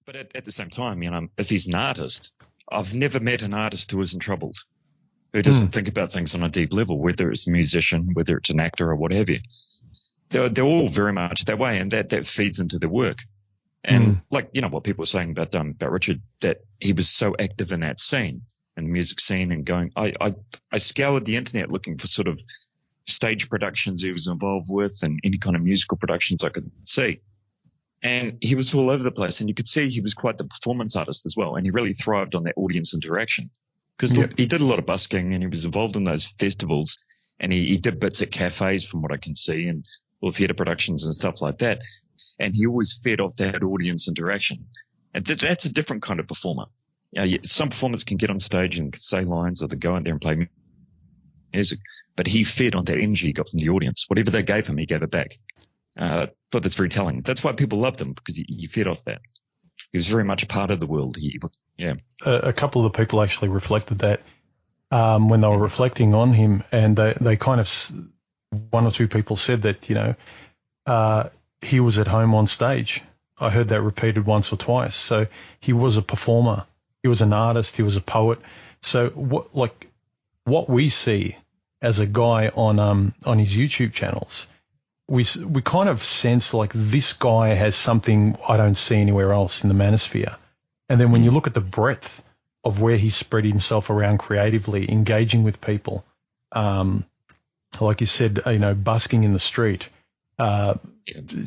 But at the same time, if he's an artist, I've never met an artist who isn't troubled, who doesn't think about things on a deep level, whether it's a musician, whether it's an actor or what have you. They're all very much that way, and that feeds into their work. And like, what people were saying about Richard, that he was so active in that scene, in the music scene, and going, I scoured the internet looking for sort of stage productions he was involved with and any kind of musical productions I could see. And he was all over the place, and you could see he was quite the performance artist as well, and he really thrived on that audience interaction because he did a lot of busking, and he was involved in those festivals, and he did bits at cafes from what I can see, and all theatre productions and stuff like that. And he always fed off that audience interaction. And that's a different kind of performer. Some performers can get on stage and say lines, or they go out there and play music, but he fed on that energy he got from the audience. Whatever they gave him, he gave it back. Thought that's very telling. That's why people loved him, because he fed off that. He was very much a part of the world. A couple of the people actually reflected that when they were reflecting on him, and they kind of, one or two people said that, he was at home on stage. I heard that repeated once or twice. So he was a performer. He was an artist. He was a poet. So what we see as a guy on his YouTube channels, we kind of sense like this guy has something I don't see anywhere else in the manosphere. And then when you look at the breadth of where he spread himself around creatively, engaging with people, like you said, busking in the street,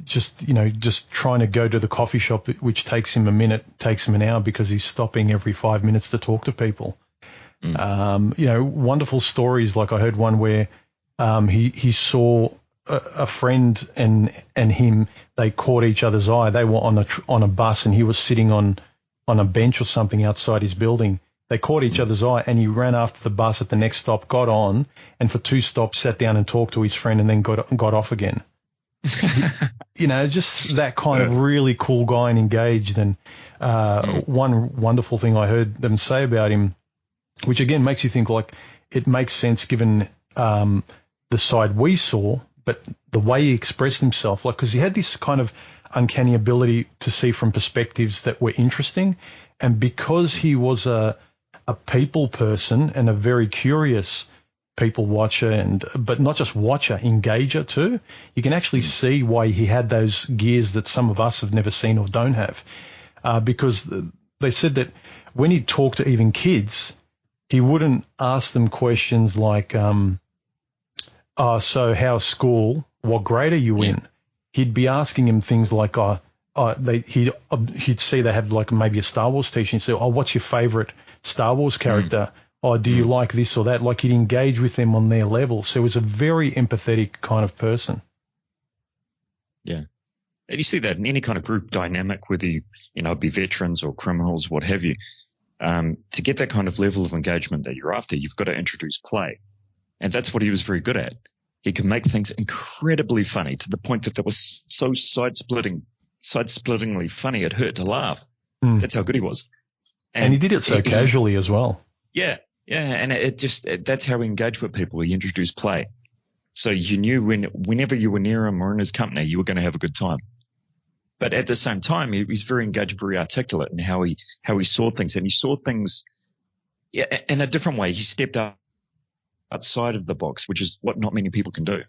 just trying to go to the coffee shop, which takes him a minute, takes him an hour because he's stopping every 5 minutes to talk to people. Wonderful stories. Like I heard one where he saw a friend and him, they caught each other's eye. They were on a bus, and he was sitting on a bench or something outside his building. They caught each other's eye, and he ran after the bus at the next stop, got on, and for 2 stops sat down and talked to his friend, and then got off again. Just that kind of really cool guy and engaged. And one wonderful thing I heard them say about him, which again makes you think like it makes sense given the side we saw, but the way he expressed himself, like, because he had this kind of uncanny ability to see from perspectives that were interesting, and because he was a people person and a very curious people watcher, but not just watcher, engager too, you can actually see why he had those gears that some of us have never seen or don't have, because they said that when he'd talk to even kids, he wouldn't ask them questions like, so how's school? What grade are you in? He'd be asking him things like, he'd see they had like maybe a Star Wars t-shirt, and he'd say, what's your favorite Star Wars character? Do you like this or that? Like, he'd engage with them on their level. So he was a very empathetic kind of person. Yeah. And you see that in any kind of group dynamic, whether you be veterans or criminals, what have you. To get that kind of level of engagement that you're after, you've got to introduce play. And that's what he was very good at. He could make things incredibly funny to the point that was so side-splittingly funny it hurt to laugh. That's how good he was. And he did it so casually as well. Yeah. Yeah, and that's how he engaged with people. He introduced play. So you knew whenever you were near him or in his company, you were going to have a good time. But at the same time, he was very engaged, very articulate in how he saw things. And he saw things in a different way. He stepped outside of the box, which is what not many people can do.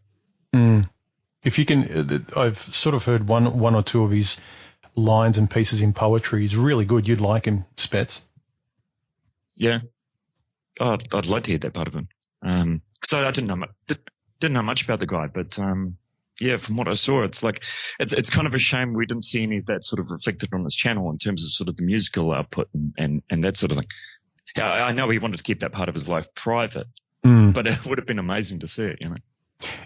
If you can, I've sort of heard one or two of his lines and pieces in poetry. He's really good. You'd like him, Spets. Yeah. Oh, I'd like to hear that part of him. Because I didn't know much about the guy, but from what I saw, it's like it's kind of a shame we didn't see any of that sort of reflected on his channel in terms of sort of the musical output and that sort of thing. Yeah, I know he wanted to keep that part of his life private, but it would have been amazing to see it,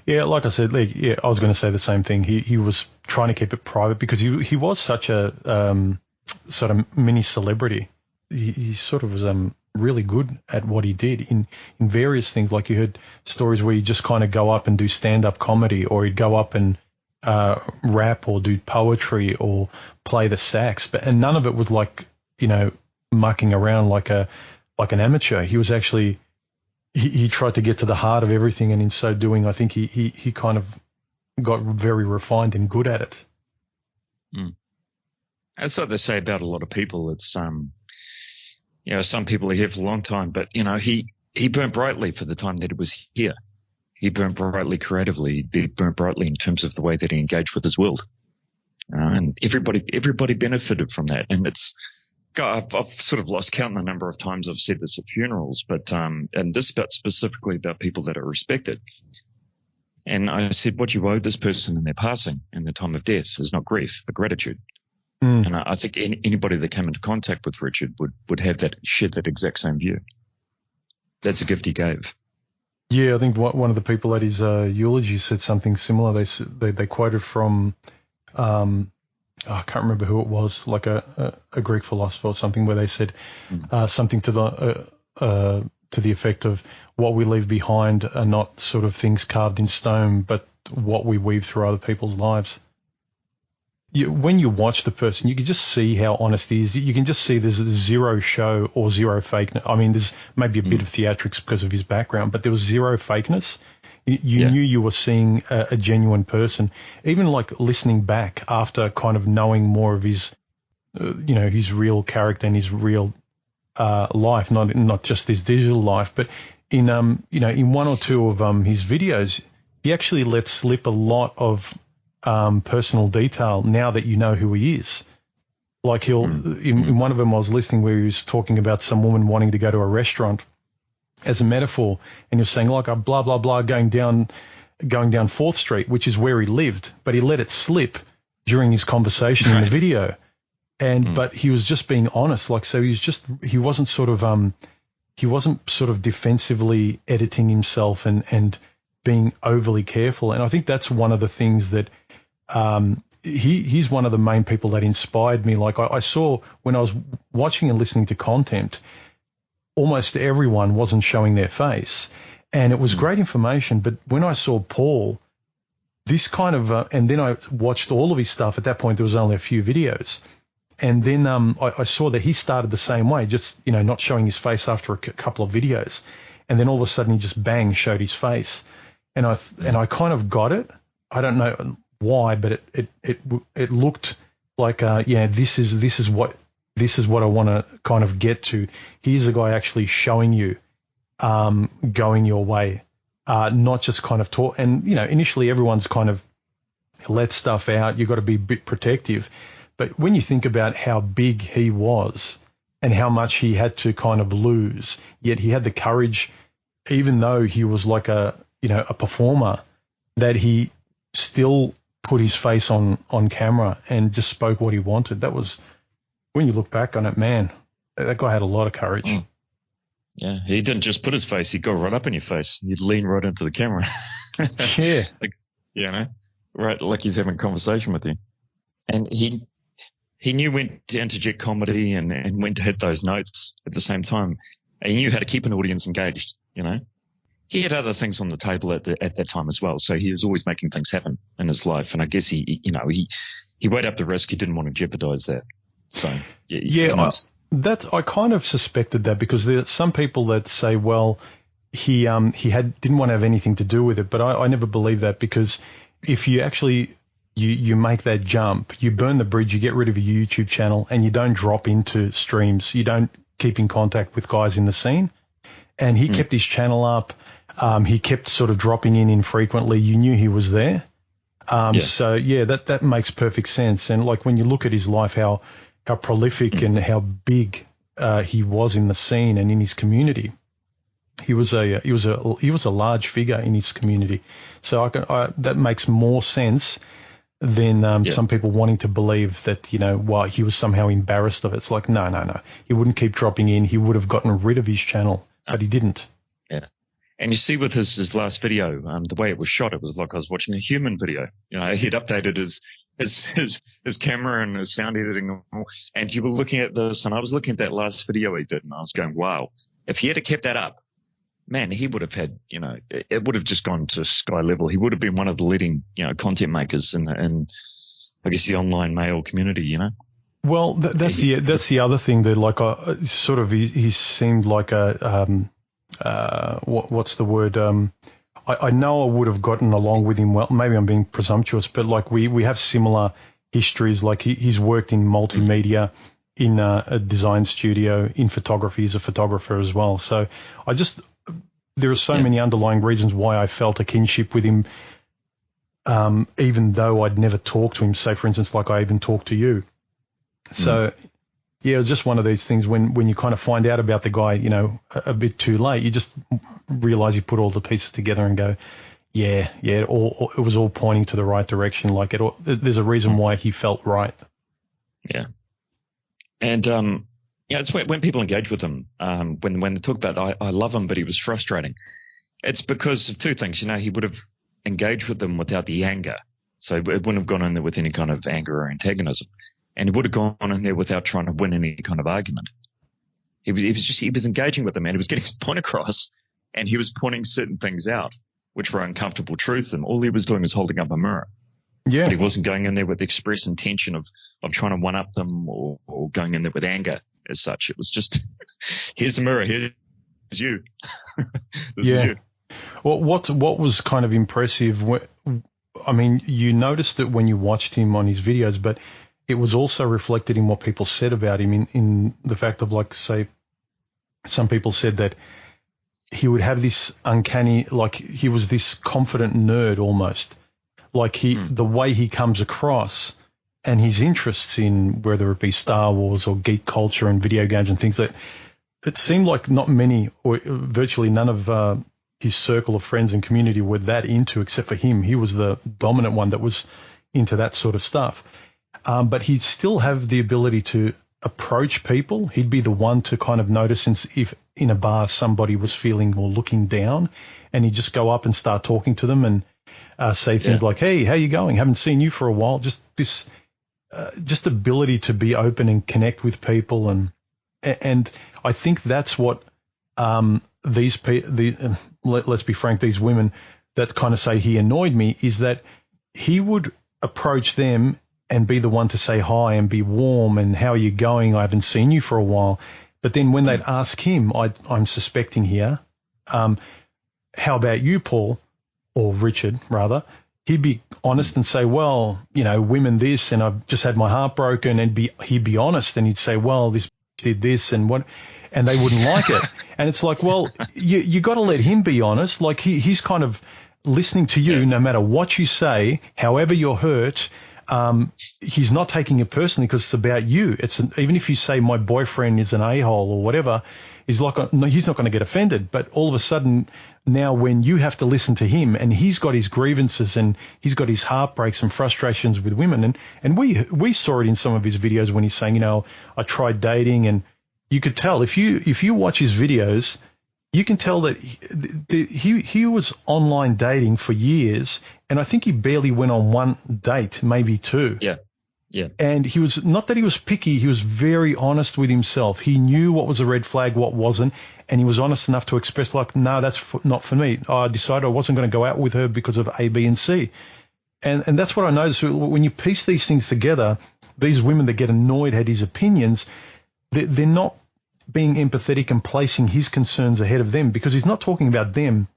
Yeah, like I said, I was going to say the same thing. He was trying to keep it private because he was such a sort of mini celebrity. He sort of was really good at what he did in various things. Like you heard stories where he'd just kind of go up and do stand-up comedy, or he'd go up and rap or do poetry or play the sax. And none of it was like, mucking around like an amateur. He was actually he tried to get to the heart of everything, and in so doing, I think he kind of got very refined and good at it. That's what they say about a lot of people. It's, some people are here for a long time, but, he burnt brightly for the time that he was here. He burnt brightly creatively. He burnt brightly in terms of the way that he engaged with his world. And everybody benefited from that. And I've sort of lost count the number of times I've said this at funerals, but, and this specifically about people that are respected. And I said, what you owe this person in their passing and their time of death is not grief, but gratitude. And I think anybody that came into contact with Richard would have share that exact same view. That's a gift he gave. Yeah, I think one of the people at his eulogy said something similar. They quoted from, I can't remember who it was, like a Greek philosopher or something, where they said something to the effect of, what we leave behind are not sort of things carved in stone, but what we weave through other people's lives. When you watch the person, you can just see how honest he is. You can just see there's zero show or zero fakeness. I mean, there's maybe a bit of theatrics because of his background, but there was zero fakeness. You knew you were seeing a genuine person. Even like listening back after kind of knowing more of his, his real character and his real life, not just his digital life, but in one or two of his videos, he actually lets slip a lot of personal detail now that you know who he is. Like in one of them I was listening where he was talking about some woman wanting to go to a restaurant as a metaphor, and he was saying like a blah, blah, blah going down 4th Street, which is where he lived, but he let it slip during his conversation in the video. But he was just being honest. Like, so he wasn't sort of defensively editing himself and being overly careful. And I think that's one of the things that, he's one of the main people that inspired me. Like I saw when I was watching and listening to content, almost everyone wasn't showing their face, and it was great information. But when I saw Paul, this kind of, and then I watched all of his stuff. At that point, there was only a few videos. And then I saw that he started the same way, just, not showing his face after a couple of videos. And then all of a sudden he just bang showed his face. And I kind of got it. I don't know why, but it looked like, this is what I want to kind of get to. Here's a guy actually showing you, going your way, not just kind of talk. And, initially everyone's kind of let stuff out. You've got to be a bit protective. But when you think about how big he was and how much he had to kind of lose, yet he had the courage, even though he was like a performer, that he still put his face on camera and just spoke what he wanted. That was, when you look back on it, man, that guy had a lot of courage. Yeah, he didn't just put his face, he'd go right up in your face. He'd lean right into the camera. Yeah. Right, like he's having a conversation with you. And he knew when to interject comedy and when to hit those notes at the same time. And he knew how to keep an audience engaged, He had other things on the table at that time as well. So he was always making things happen in his life. And I guess he weighed up the risk. He didn't want to jeopardize that. So, I kind of suspected that, because there's some people that say, well, he didn't want to have anything to do with it. But I never believe that, because if you actually you make that jump, you burn the bridge, you get rid of your YouTube channel, and you don't drop into streams. You don't keep in contact with guys in the scene. And he kept his channel up. He kept sort of dropping in infrequently. You knew he was there. So, that makes perfect sense. And like when you look at his life, how prolific and how big he was in the scene and in his community, he was a large figure in his community. So that makes more sense than some people wanting to believe that, he was somehow embarrassed of it. It's like, no. He wouldn't keep dropping in. He would have gotten rid of his channel, but he didn't. Yeah. And you see with his last video, the way it was shot, it was like I was watching a human video. He'd updated his camera and his sound editing, and you were looking at this, and I was looking at that last video he did, and I was going, wow, if he had kept that up, man, he would have had, it would have just gone to sky level. He would have been one of the leading, content makers in I guess the online male community, Well, that's the other thing that, like, he seemed like what's the word? I know I would have gotten along with him well. Maybe I'm being presumptuous, but like we have similar histories. Like he's worked in multimedia, in a design studio, in photography. He's a photographer as well. So there are so many underlying reasons why I felt a kinship with him, even though I'd never talked to him. Say, for instance, like I even talked to you. So, yeah, it's just one of these things when you kind of find out about the guy, you know, a bit too late, you just realize you put all the pieces together and go, it was all pointing to the right direction. Like there's a reason why he felt right. Yeah. And, it's when people engage with him, when they talk about, I love him, but he was frustrating. It's because of two things. You know, he would have engaged with them without the anger. So it wouldn't have gone in there with any kind of anger or antagonism. And he would have gone in there without trying to win any kind of argument. He was engaging with them, and he was getting his point across, and he was pointing certain things out, which were uncomfortable truths. And all he was doing was holding up a mirror. Yeah. But he wasn't going in there with the express intention of trying to one up them or going in there with anger as such. It was just, here's the mirror, here's you. This is you. Well, what was kind of impressive, I mean, you noticed it when you watched him on his videos, but it was also reflected in what people said about him in the fact of, like, say, some people said that he would have this uncanny, like he was this confident nerd almost. Like the way he comes across and his interests in whether it be Star Wars or geek culture and video games and things, that it seemed like not many or virtually none of his circle of friends and community were that into, except for him. He was the dominant one that was into that sort of stuff. But he'd still have the ability to approach people. He'd be the one to kind of notice if in a bar somebody was feeling or looking down, and he'd just go up and start talking to them and say things like, "Hey, how you going? Haven't seen you for a while." Just this, just ability to be open and connect with people, and I think that's what let's be frank, these women that kind of say he annoyed me, is that he would approach them and be the one to say hi and be warm and how are you going? I haven't seen you for a while. But then when they'd ask him, I'm suspecting here, how about you, Paul? Or Richard, rather, he'd be honest and say, well, you know, women this, and I've just had my heart broken, and he'd be honest, and he'd say, well, this did this and what, and they wouldn't like it. And it's like, well, you got to let him be honest. Like he's kind of listening to you no matter what you say, however you're hurt. He's not taking it personally because it's about you. Even if you say my boyfriend is an a-hole or whatever, he's not going to get offended. But all of a sudden now, when you have to listen to him and he's got his grievances and he's got his heartbreaks and frustrations with women, and we saw it in some of his videos when he's saying, you know, I tried dating, and you could tell if you watch his videos, you can tell that he was online dating for years, and I think he barely went on one date, maybe two. Yeah. Yeah. And he was, not that he was picky, he was very honest with himself. He knew what was a red flag, what wasn't, and he was honest enough to express, like, no, that's not for me. I decided I wasn't going to go out with her because of A, B, and C. And that's what I noticed. When you piece these things together, these women that get annoyed at his opinions, they're not being empathetic and placing his concerns ahead of them, because he's not talking about them.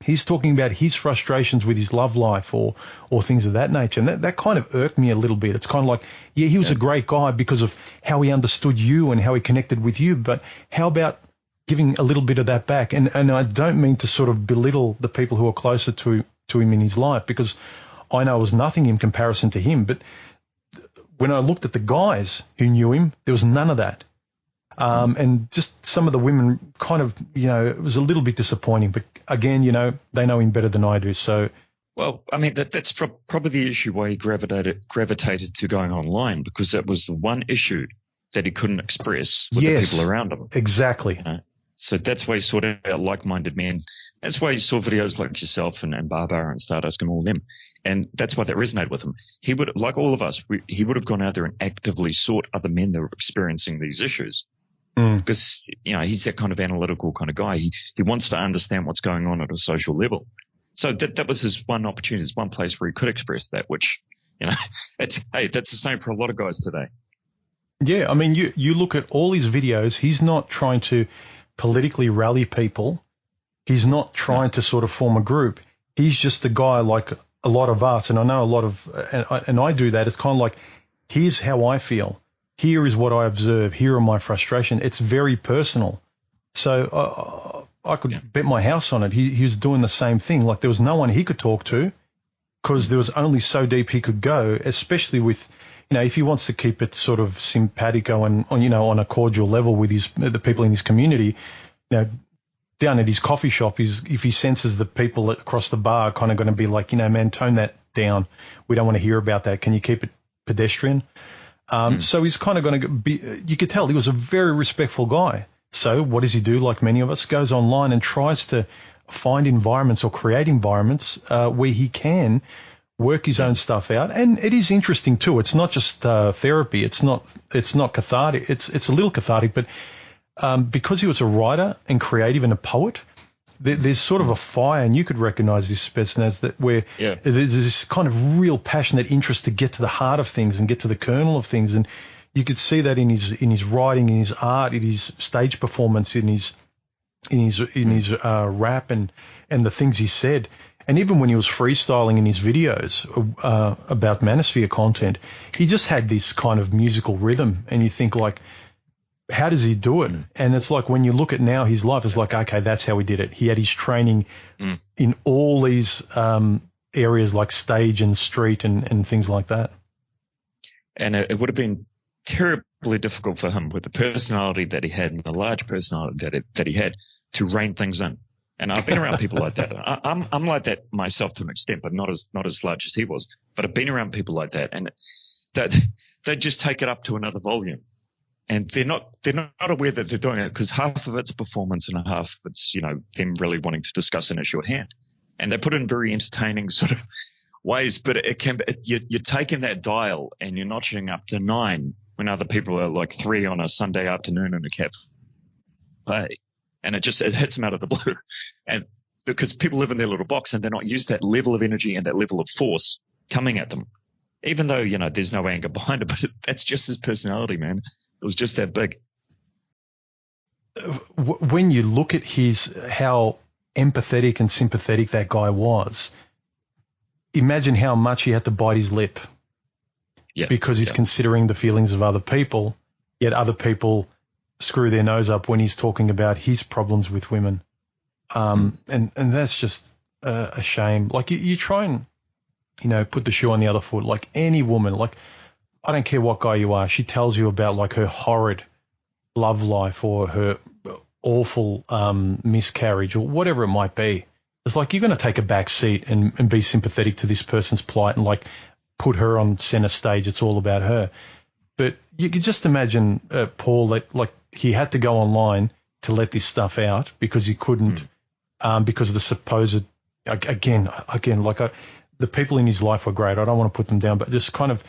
He's talking about his frustrations with his love life or things of that nature. And that kind of irked me a little bit. It's kind of like, yeah, he was a great guy because of how he understood you and how he connected with you, but how about giving a little bit of that back? And I don't mean to sort of belittle the people who are closer to him in his life, because I know it was nothing in comparison to him. But when I looked at the guys who knew him, there was none of that. And just some of the women kind of, you know, it was a little bit disappointing. But again, you know, they know him better than I do. So, well, I mean, that's probably the issue why he gravitated to going online, because that was the one issue that he couldn't express with the people around him. Exactly. You know? So that's why he sought out like-minded men. That's why he saw videos like yourself and Barbara and Stardust and all them. And that's why that resonated with him. He would, like all of us, he would have gone out there and actively sought other men that were experiencing these issues. Because, you know, he's that kind of analytical kind of guy. He wants to understand what's going on at a social level. So that was his one opportunity, his one place where he could express that, which, you know, that's the same for a lot of guys today. Yeah, I mean, you look at all his videos, he's not trying to politically rally people. He's not trying to sort of form a group. He's just a guy like a lot of us, and I know a lot of, and I do that. It's kind of like, here's how I feel. Here is what I observe. Here are my frustration. It's very personal. So I could bet my house on it. He was doing the same thing. Like, there was no one he could talk to because there was only so deep he could go, especially with, if he wants to keep it sort of simpatico and, on a cordial level with the people in his community, down at his coffee shop, if he senses the people across the bar are kind of going to be like, man, tone that down. We don't want to hear about that. Can you keep it pedestrian? So he's kind of going to be, you could tell he was a very respectful guy. So what does he do? Like many of us, goes online and tries to find environments or create environments where he can work his own stuff out. And it is interesting too. It's not just therapy. It's not cathartic. It's a little cathartic, but because he was a writer and creative and a poet, there's sort of a fire, and you could recognize this, Spetsnaz, that where there's this kind of real passionate interest to get to the heart of things and get to the kernel of things. And you could see that in his writing, in his art, in his stage performance, in his rap and the things he said. And even when he was freestyling in his videos about manosphere content, he just had this kind of musical rhythm. And you think, like, how does he do it? And it's like, when you look at now his life, it's like, okay, that's how he did it. He had his training in all these areas like stage and street and things like that. And it would have been terribly difficult for him with the personality that he had and the large personality that he had to rein things in. And I've been around people like that. I'm like that myself to an extent, but not as large as he was. But I've been around people like that, and that they just take it up to another volume. And they're not aware that they're doing it, because half of it's performance and half of it's, them really wanting to discuss an issue at hand. And they put it in very entertaining sort of ways, but you're taking that dial and you're notching up to 9 when other people are like 3 on a Sunday afternoon in a cafe. And it hits them out of the blue. And because people live in their little box and they're not used to that level of energy and that level of force coming at them, even though, there's no anger behind it, but that's just his personality, man. It was just that big. When you look at how empathetic and sympathetic that guy was, imagine how much he had to bite his lip because he's considering the feelings of other people, yet other people screw their nose up when he's talking about his problems with women. And that's just a shame. Like, you try and, put the shoe on the other foot. Like, any woman, like, I don't care what guy you are, she tells you about like her horrid love life or her awful miscarriage or whatever it might be. It's like, you're going to take a back seat and be sympathetic to this person's plight and like put her on center stage. It's all about her. But you could just imagine Paul, that like he had to go online to let this stuff out because he couldn't, because of the supposed, again, like the people in his life were great. I don't want to put them down, but just kind of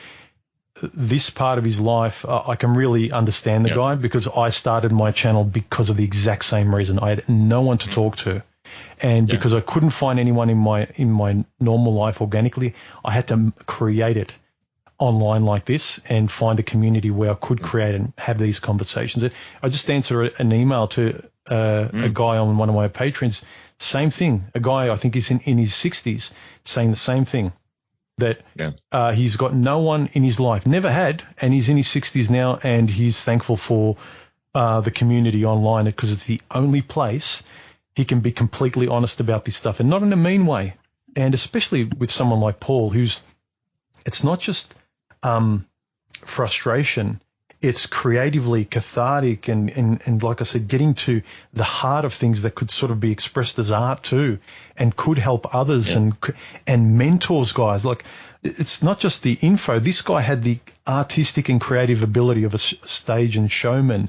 this part of his life, I can really understand the guy, because I started my channel because of the exact same reason. I had no one to talk to. And because I couldn't find anyone in my normal life organically, I had to create it online like this and find a community where I could create and have these conversations. I just answered an email to a guy on one of my patrons, same thing. A guy, I think he's in his 60s, saying the same thing, that he's got no one in his life, never had, and he's in his 60s now, and he's thankful for the community online because it's the only place he can be completely honest about this stuff, and not in a mean way. And especially with someone like Paul, it's not just frustration, it's creatively cathartic and like I said, getting to the heart of things that could sort of be expressed as art too, and could help others and mentors guys. Like, it's not just the info. This guy had the artistic and creative ability of a stage and showman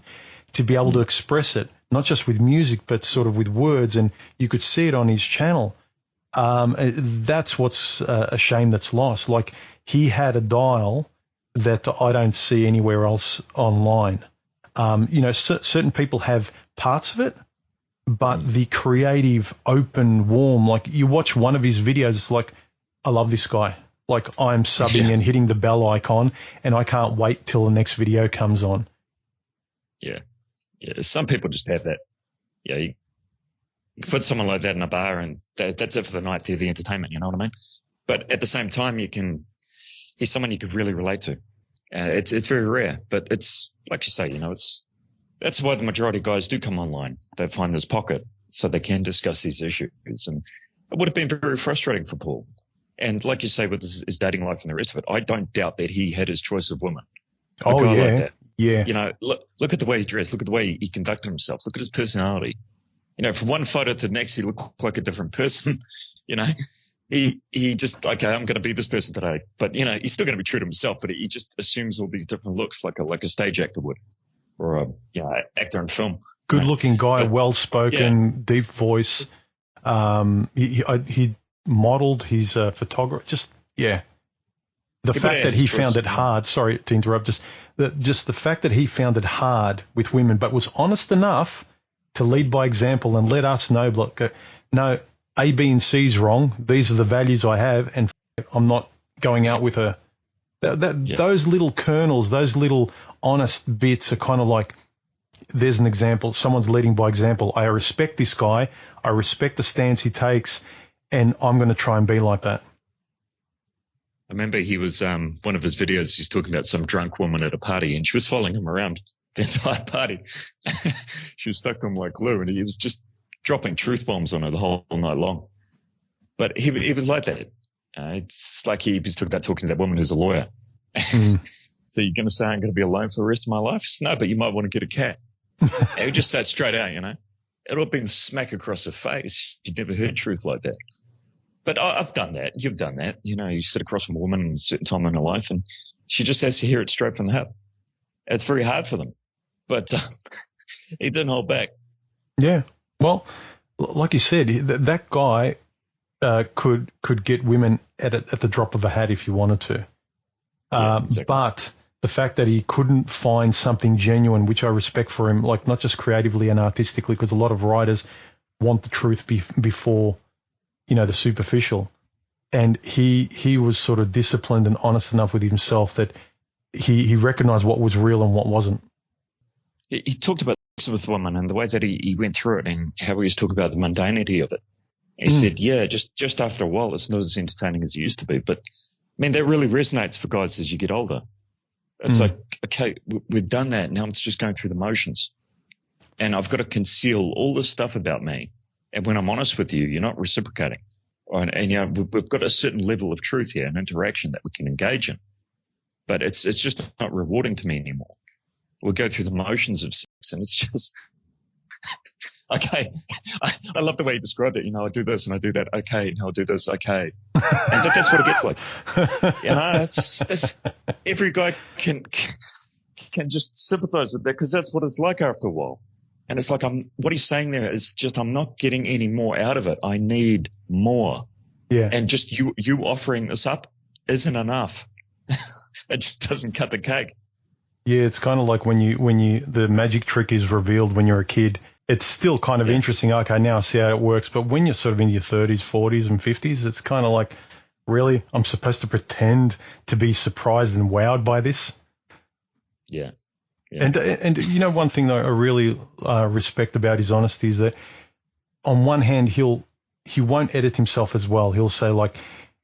to be able to express it, not just with music, but sort of with words. And you could see it on his channel. That's what's a shame that's lost. Like, he had a dial that I don't see anywhere else online. Certain people have parts of it, but the creative, open, warm, like you watch one of his videos, it's like, I love this guy. Like, I'm subbing and hitting the bell icon, and I can't wait till the next video comes on. Yeah. Some people just have that. Yeah. You put someone like that in a bar and that's it for the night. They're the entertainment. You know what I mean? But at the same time, he's someone you could really relate to. It's very rare, but it's like you say, that's why the majority of guys do come online. They find this pocket so they can discuss these issues. And it would have been very frustrating for Paul. And like you say, with his dating life and the rest of it, I don't doubt that he had his choice of women. Oh, yeah. Like that. Yeah. Look at the way he dressed. Look at the way he conducted himself. Look at his personality. From one photo to the next, he looked like a different person. He just, okay, I'm going to be this person today. But, he's still going to be true to himself, but he just assumes all these different looks like a stage actor would, or a actor in film. Good looking guy, well spoken, deep voice. He modeled his photography. The fact that he found it hard, sorry to interrupt, just the fact that he found it hard with women, but was honest enough to lead by example and let us know, look, no, A, B, and C is wrong. These are the values I have, and I'm not going out with her. Those little kernels, those little honest bits are kind of like, there's an example. Someone's leading by example. I respect this guy. I respect the stance he takes, and I'm going to try and be like that. I remember he was one of his videos. He's talking about some drunk woman at a party, and she was following him around the entire party. She was stuck to him like glue, and he was just dropping truth bombs on her the whole night long. But he was like that. It's like he was talking to that woman who's a lawyer. So you're going to say I'm going to be alone for the rest of my life? No, but you might want to get a cat. And he just said straight out, It would have been smack across her face. You'd never heard truth like that. But I've done that. You've done that. You sit across from a woman at a certain time in her life, and she just has to hear it straight from the hip. It's very hard for them. But he didn't hold back. Yeah. Well, like you said, that guy could get women at the drop of a hat if he wanted to. Exactly. But the fact that he couldn't find something genuine, which I respect for him, like not just creatively and artistically, because a lot of writers want the truth before, the superficial. And he was sort of disciplined and honest enough with himself that he recognized what was real and what wasn't. He talked about this with women and the way that he went through it and how he was talking about the mundanity of it. He said, just after a while, it's not as entertaining as it used to be. But, that really resonates for guys as you get older. It's like, okay, we've done that. Now it's just going through the motions. And I've got to conceal all this stuff about me. And when I'm honest with you, you're not reciprocating. And we've got a certain level of truth here and interaction that we can engage in. But it's just not rewarding to me anymore. We go through the motions of sex, and it's just okay. I love the way you described it. I do this and I do that. Okay, and I'll do this. Okay, and that's what it gets like. It's every guy can just sympathize with that because that's what it's like after a while. And it's like what he's saying there is just I'm not getting any more out of it. I need more. Yeah. And just you offering this up isn't enough. It just doesn't cut the cake. Yeah, it's kind of like when the magic trick is revealed when you're a kid. It's still kind of interesting. Okay, now I see how it works. But when you're sort of in your 30s, 40s, and 50s, it's kind of like, really, I'm supposed to pretend to be surprised and wowed by this? Yeah. And one thing that I really respect about his honesty is that on one hand he won't edit himself as well. He'll say like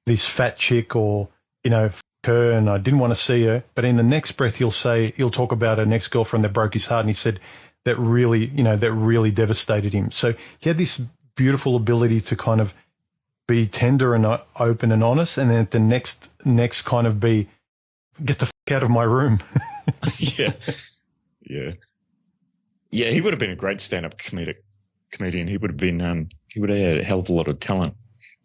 this fat chick or f her and I didn't want to see her, but in the next breath he'll talk about an ex-girlfriend that broke his heart, and he said that really devastated him. So he had this beautiful ability to kind of be tender and open and honest, and then at the next kind of be get the out of my room. Yeah. He would have been a great stand-up comedian. He would have been. He would have had a hell of a lot of talent.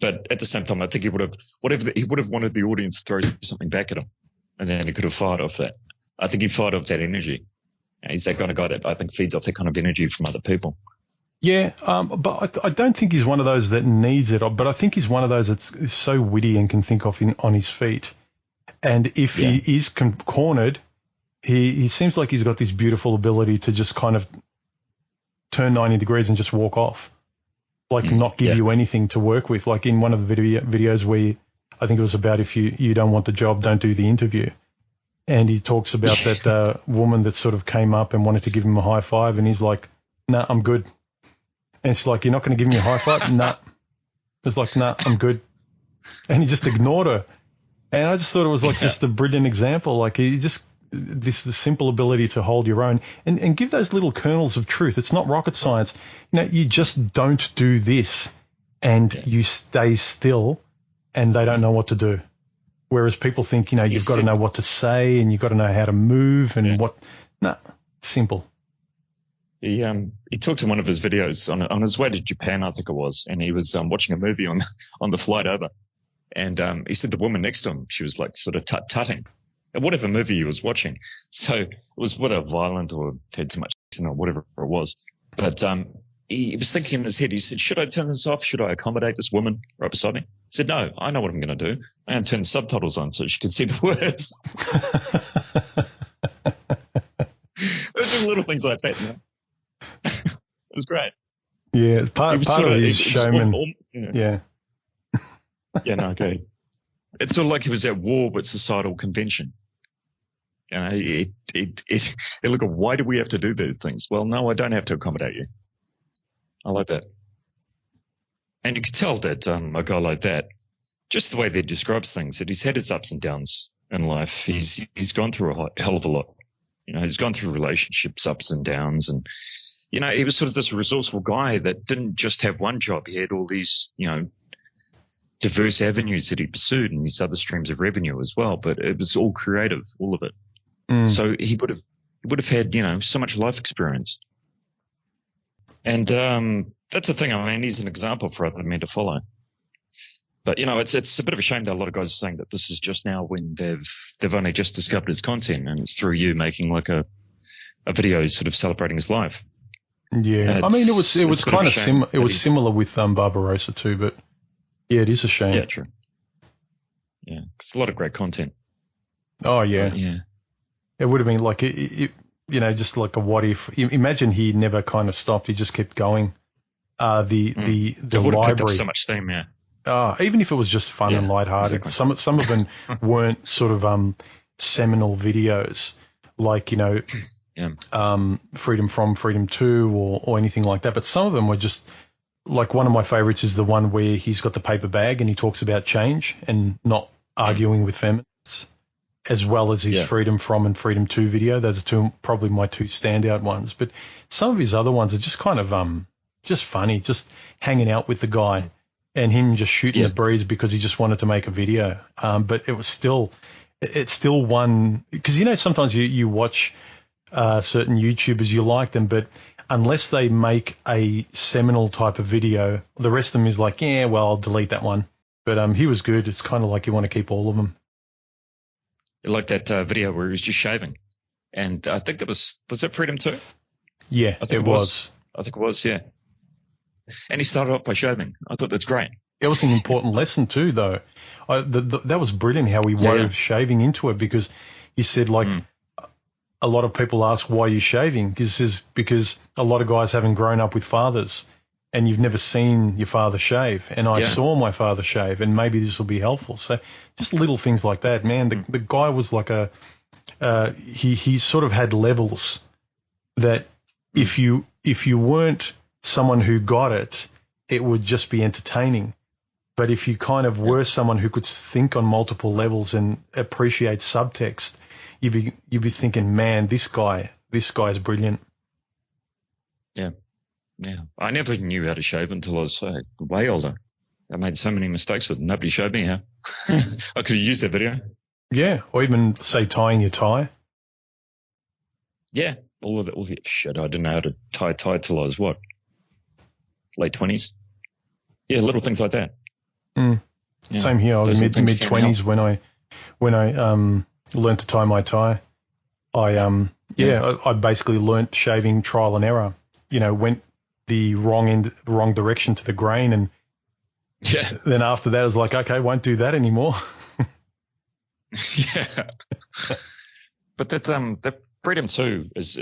But at the same time, I think he would have wanted the audience to throw something back at him, and then he could have fired off that. I think he fired off that energy. He's that kind of guy that I think feeds off that kind of energy from other people. Yeah, but I don't think he's one of those that needs it. But I think he's one of those that's so witty and can think off on his feet. And if he is cornered, he seems like he's got this beautiful ability to just kind of turn 90 degrees and just walk off, like not give you anything to work with. Like in one of the videos where I think it was about if you don't want the job, don't do the interview. And he talks about that woman that sort of came up and wanted to give him a high five, and he's like, "Nah, I'm good." And it's like, "You're not going to give me a high five?" Nah. It's like, "Nah, I'm good." And he just ignored her. And I just thought it was like just a brilliant example. Like he just the simple ability to hold your own and give those little kernels of truth. It's not rocket science. You just don't do this, and you stay still, and they don't know what to do. Whereas people think, you've got to know what to say and you've got to know how to move and what. No, simple. He talked in one of his videos on his way to Japan, I think it was, and he was watching a movie on the flight over, and he said the woman next to him, she was like sort of tutting at whatever movie he was watching. So it was whether violent or had too much or whatever it was. But he was thinking in his head, he said, should I turn this off? Should I accommodate this woman right beside me? He said, no, I know what I'm going to do. I'm going to turn the subtitles on so she can see the words. There's just little things like that, It was great. Yeah, part of his showman. Yeah. Yeah, no, okay. It's sort of like he was at war with societal convention. Look, why do we have to do these things? Well, no, I don't have to accommodate you. I like that. And you can tell that a guy like that, just the way that he describes things, that he's had his ups and downs in life. He's gone through a hell of a lot. He's gone through relationships, ups and downs. And, he was sort of this resourceful guy that didn't just have one job. He had all these, diverse avenues that he pursued and these other streams of revenue as well. But it was all creative, all of it. So he would have had, so much life experience. And that's the thing. I mean, he's an example for other men to follow. But, it's a bit of a shame that a lot of guys are saying that this is just now when they've only just discovered his content and it's through you making like a video sort of celebrating his life. Yeah. I mean, it was kind of similar. It was similar with Barbarossa too, but yeah, it is a shame. Yeah, true. Yeah, it's a lot of great content. Oh, yeah. But, yeah. It would have been like, just like a what if. Imagine he never kind of stopped. He just kept going. The would have picked up library. so much steam, yeah. Even if it was just fun and lighthearted. Exactly. Some of them weren't sort of seminal videos like, Freedom From, Freedom To or anything like that. But some of them were just like one of my favorites is the one where he's got the paper bag and he talks about change and not arguing with feminists, as well as his Freedom From and Freedom To video. Those are probably my two standout ones. But some of his other ones are just kind of just funny, just hanging out with the guy and him just shooting the breeze because he just wanted to make a video. But it's still one because, sometimes you watch certain YouTubers, you like them, but unless they make a seminal type of video, the rest of them is like, yeah, well, I'll delete that one. But he was good. It's kind of like you want to keep all of them. Like that video where he was just shaving. And I think was that Freedom 2? Yeah, I think it was. I think it was, yeah. And he started off by shaving. I thought that's great. It was an important lesson too, though. That was brilliant how he wove shaving into it because he said, like, a lot of people ask, why are you shaving? He says, because a lot of guys haven't grown up with fathers and you've never seen your father shave. And I saw my father shave and maybe this will be helpful. So just little things like that, man. The guy was like he sort of had levels that if you weren't someone who got it, it would just be entertaining. But if you kind of were someone who could think on multiple levels and appreciate subtext, you'd be thinking, man, this guy's brilliant. Yeah. Yeah. I never knew how to shave until I was way older. I made so many mistakes with it. Nobody showed me how. I could have used that video. Yeah. Or even, say, tying your tie. Yeah. All the shit. I didn't know how to tie a tie till I was what? Late 20s. Yeah. Little things like that. Yeah. Same here. I was mid-20s when I learned to tie my tie. I basically learnt shaving trial and error. Went the wrong direction to the grain, and then after that, I was like, okay, won't do that anymore. Yeah, but that Freedom 2 is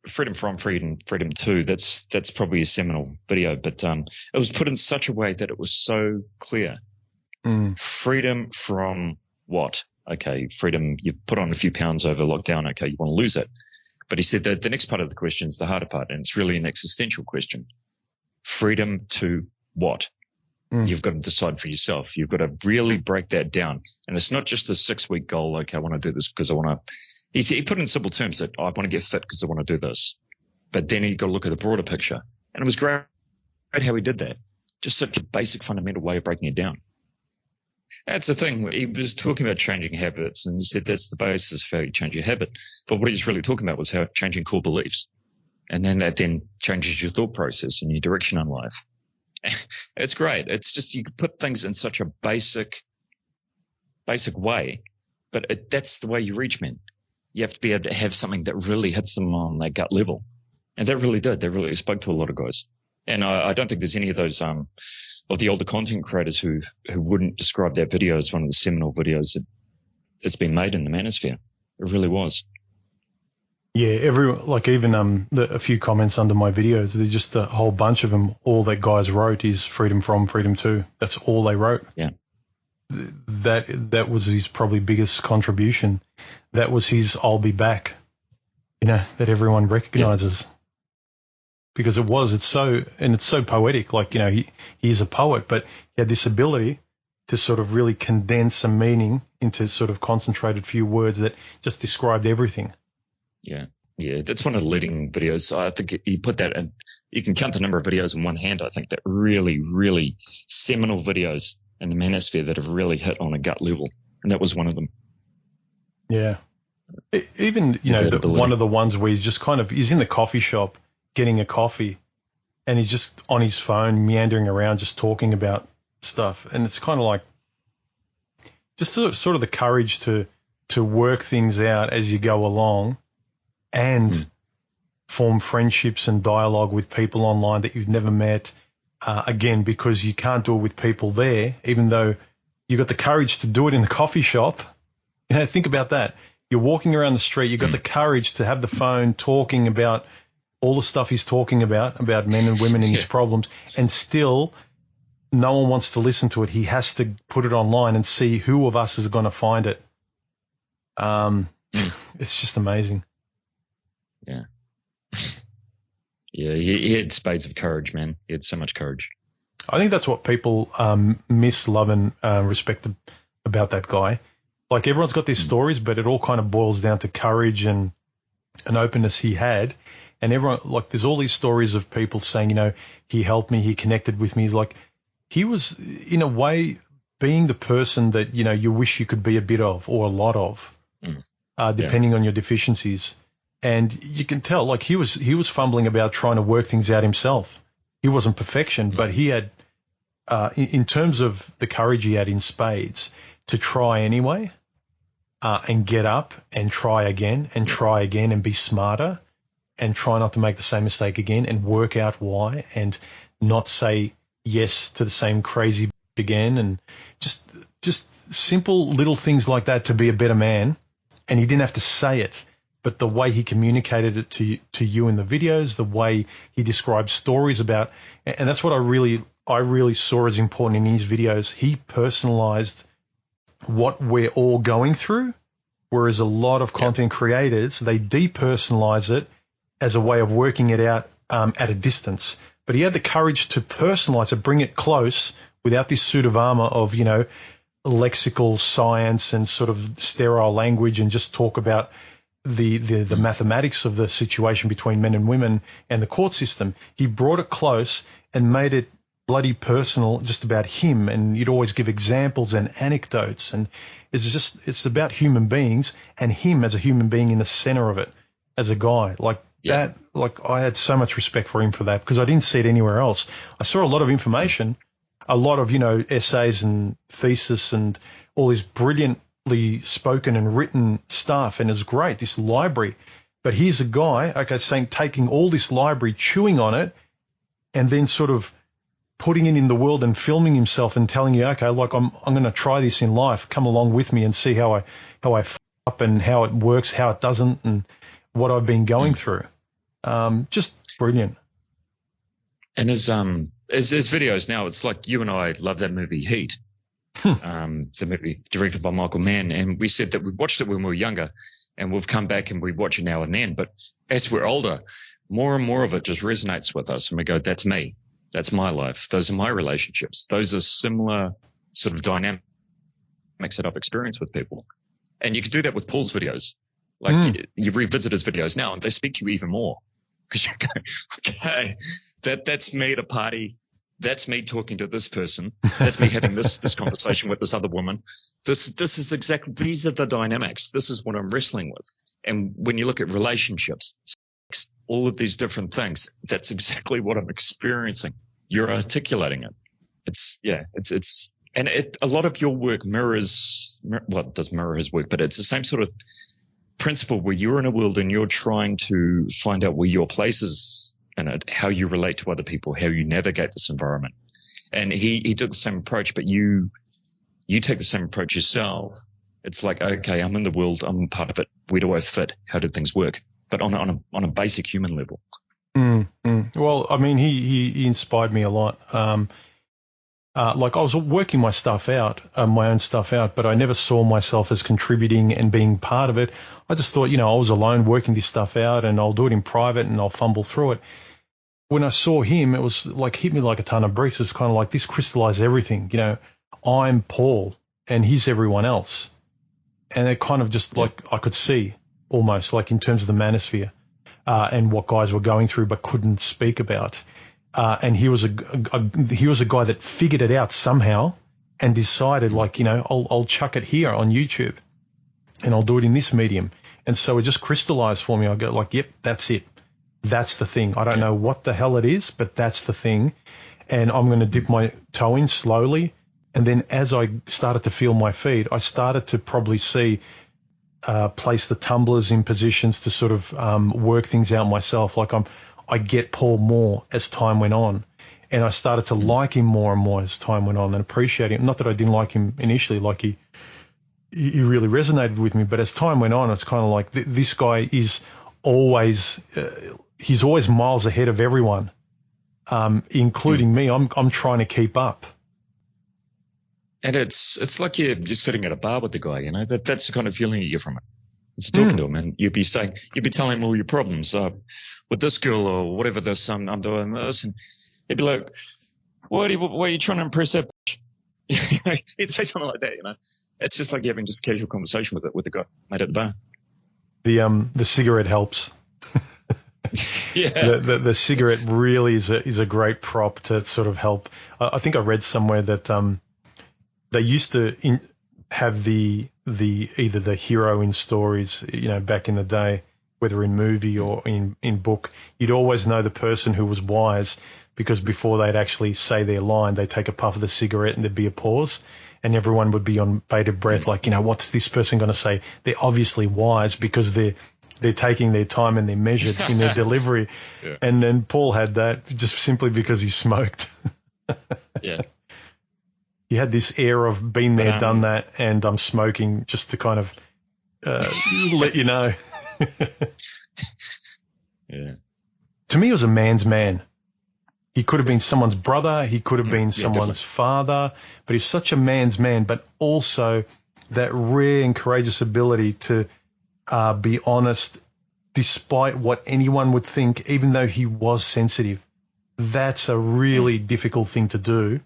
Freedom From, Freedom 2. That's probably a seminal video, but it was put in such a way that it was so clear. Freedom from what? Okay, freedom, you've put on a few pounds over lockdown. Okay, you want to lose it. But he said that the next part of the question is the harder part, and it's really an existential question. Freedom to what? You've got to decide for yourself. You've got to really break that down. And it's not just a 6-week goal. Okay, I want to do this because I want to. He put in simple terms that I want to get fit because I want to do this. But then you got to look at the broader picture. And it was great how he did that. Just such a basic, fundamental way of breaking it down. That's the thing. He was talking about changing habits, and he said that's the basis for how you change your habit. But what he was really talking about was how changing core beliefs. And then that then changes your thought process and your direction in life. It's great. It's just you can put things in such a basic way, but that's the way you reach men. You have to be able to have something that really hits them on that gut level. And that really did. That really spoke to a lot of guys. And I don't think there's any of those of the older content creators who wouldn't describe that video as one of the seminal videos that's been made in the manosphere. It really was. Yeah, even a few comments under my videos, there's just a whole bunch of them. All that guys wrote is freedom from, freedom to. That's all they wrote. Yeah. That was his probably biggest contribution. That was his "I'll be back," that everyone recognizes. Yeah. Because it's so poetic. Like, he's a poet, but he had this ability to sort of really condense a meaning into sort of concentrated few words that just described everything. Yeah. Yeah. That's one of the leading videos. I think he put that in. You can count the number of videos in one hand. I think that really, really seminal videos in the manosphere that have really hit on a gut level. And that was one of them. Yeah. Even, one of the ones where he's just he's in the coffee shop getting a coffee and he's just on his phone meandering around just talking about stuff. And it's kind of like just sort of the courage to work things out as you go along and form friendships and dialogue with people online that you've never met, again, because you can't do it with people there, even though you've got the courage to do it in the coffee shop. Think about that. You're walking around the street, you've got the courage to have the phone talking about all the stuff he's talking about men and women and his problems, and still no one wants to listen to it. He has to put it online and see who of us is going to find it. It's just amazing. Yeah. Yeah, he had spades of courage, man. He had so much courage. I think that's what people miss, love, and respect about that guy. Like, everyone's got these stories, but it all kind of boils down to courage and an openness he had. And everyone, like, there's all these stories of people saying, he helped me, he connected with me. He's like, he was, in a way, being the person that, you wish you could be a bit of or a lot of, depending on your deficiencies. And you can tell, like, he was fumbling about trying to work things out himself. He wasn't perfection, but he had, in terms of the courage he had in Spades, to try anyway, and get up and try again and be smarter and try not to make the same mistake again and work out why and not say yes to the same crazy again, and just simple little things like that to be a better man. And he didn't have to say it, but the way he communicated it to you in the videos, the way he described stories about, and that's what I really saw as important in his videos. He personalized what we're all going through, whereas a lot of content creators, they depersonalize it as a way of working it out at a distance. But he had the courage to personalize it, bring it close without this suit of armor of, lexical science and sort of sterile language, and just talk about the mathematics of the situation between men and women and the court system. He brought it close and made it bloody personal, just about him, and you'd always give examples and anecdotes, and it's about human beings and him as a human being in the center of it as a guy. That, I had so much respect for him for that, because I didn't see it anywhere else. I saw a lot of information, a lot of, essays and thesis and all this brilliantly spoken and written stuff, and it's great, this library. But here's a guy, taking all this library, chewing on it, and then sort of putting it in the world and filming himself and telling you, I'm going to try this in life. Come along with me and see how I f up and how it works, how it doesn't, and what I've been going through. Just brilliant. And his videos now, it's like you and I love that movie Heat, the movie directed by Michael Mann, and we said that we watched it when we were younger, and we've come back and we watch it now and then. But as we're older, more and more of it just resonates with us, and we go, "That's me." That's my life. Those are my relationships. Those are similar sort of dynamics that I've experienced with people. And you can do that with Paul's videos. Like you revisit his videos now and they speak to you even more because you go, okay, that's me at a party. That's me talking to this person. That's me having this conversation with this other woman. This is exactly, these are the dynamics. This is what I'm wrestling with. And when you look at relationships, all of these different things, that's exactly what I'm experiencing. You're articulating it. And a lot of your work mirrors, well, it does mirror his work, but it's the same sort of principle where you're in a world and you're trying to find out where your place is in it, how you relate to other people, how you navigate this environment. And he took the same approach, but you take the same approach yourself. It's like, okay, I'm in the world, I'm a part of it. Where do I fit? How do things work? But on a basic human level. Well, I mean, he inspired me a lot. Like I was working my stuff out, my own stuff out, but I never saw myself as contributing and being part of it. I just thought, I was alone working this stuff out and I'll do it in private and I'll fumble through it. When I saw him, it was like hit me like a ton of bricks. It was kind of like this crystallized everything. I'm Paul and he's everyone else. And it kind of just like I could see almost like in terms of the manosphere and what guys were going through but couldn't speak about. And he was a guy that figured it out somehow and decided like, I'll chuck it here on YouTube and I'll do it in this medium. And so it just crystallized for me. I go like, yep, that's it. That's the thing. I don't know what the hell it is, but that's the thing. And I'm going to dip my toe in slowly. And then as I started to feel my feet, I started to probably place the tumblers in positions to sort of work things out myself. Like I get Paul more as time went on, and I started to like him more and more as time went on and appreciate him. Not that I didn't like him initially, like he really resonated with me, but as time went on, it's kind of like this guy is always he's always miles ahead of everyone, including me. I'm trying to keep up. And it's like you're sitting at a bar with the guy, that's the kind of feeling you get from it. It's talking to him, and you'd be telling him all your problems with this girl or whatever this, I'm doing this, and he'd be like, why are you trying to impress that bitch? He'd say something like that, It's just like you're having just a casual conversation with the guy mate at the bar. The cigarette helps. Yeah. The cigarette really is a great prop to sort of help. I think I read somewhere that they used to have either the hero in stories, back in the day, whether in movie or in book, you'd always know the person who was wise because before they'd actually say their line, they'd take a puff of the cigarette and there'd be a pause and everyone would be on bated breath like, what's this person going to say? They're obviously wise because they're taking their time and they're measured in their delivery. Yeah. And then Paul had that just simply because he smoked. Yeah. He had this air of been there, done that, and I'm smoking just to kind of let you know. Yeah. To me, he was a man's man. He could have been someone's brother. He could have been someone's father. But he's such a man's man, but also that rare and courageous ability to be honest despite what anyone would think, even though he was sensitive. That's a really difficult thing to do.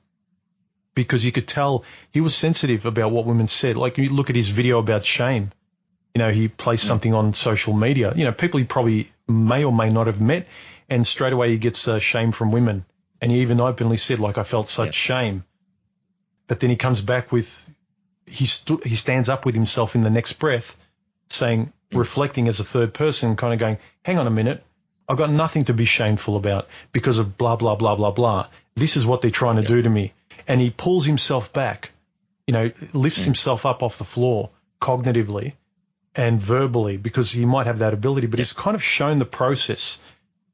Because you could tell he was sensitive about what women said. Like you look at his video about shame. He placed something on social media. People he probably may or may not have met, and straight away he gets shame from women. And he even openly said, like, I felt such shame. But then he comes back with, he stands up with himself in the next breath, saying, reflecting as a third person, kind of going, hang on a minute, I've got nothing to be shameful about because of blah, blah, blah, blah, blah. This is what they're trying to do to me. And he pulls himself back, lifts himself up off the floor cognitively and verbally because he might have that ability, but he's kind of shown the process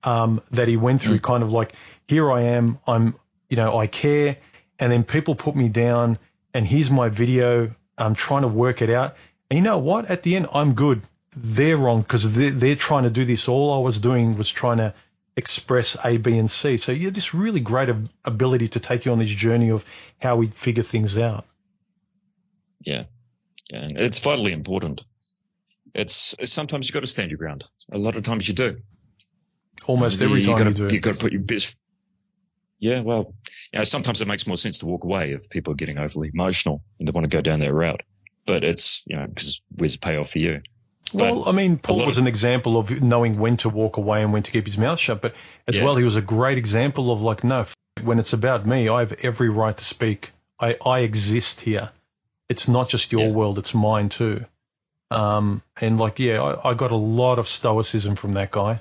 that he went through, kind of like, here I am, I care, and then people put me down and here's my video, I'm trying to work it out. And you know what? At the end, I'm good. They're wrong because they're trying to do this. All I was doing was trying to express A, B, and C. So you have this really great ability to take you on this journey of how we figure things out. Yeah. And it's vitally important. It's sometimes you got to stand your ground. A lot of times you do. Almost every time you do. You got to put your best. Yeah, well, sometimes it makes more sense to walk away if people are getting overly emotional and they want to go down that route. But it's, because where's the payoff for you? Well, But I mean, Paul was an example of knowing when to walk away and when to keep his mouth shut. But as well, he was a great example of like, no, when it's about me, I have every right to speak. I exist here. It's not just your world, it's mine too. And like, I got a lot of stoicism from that guy.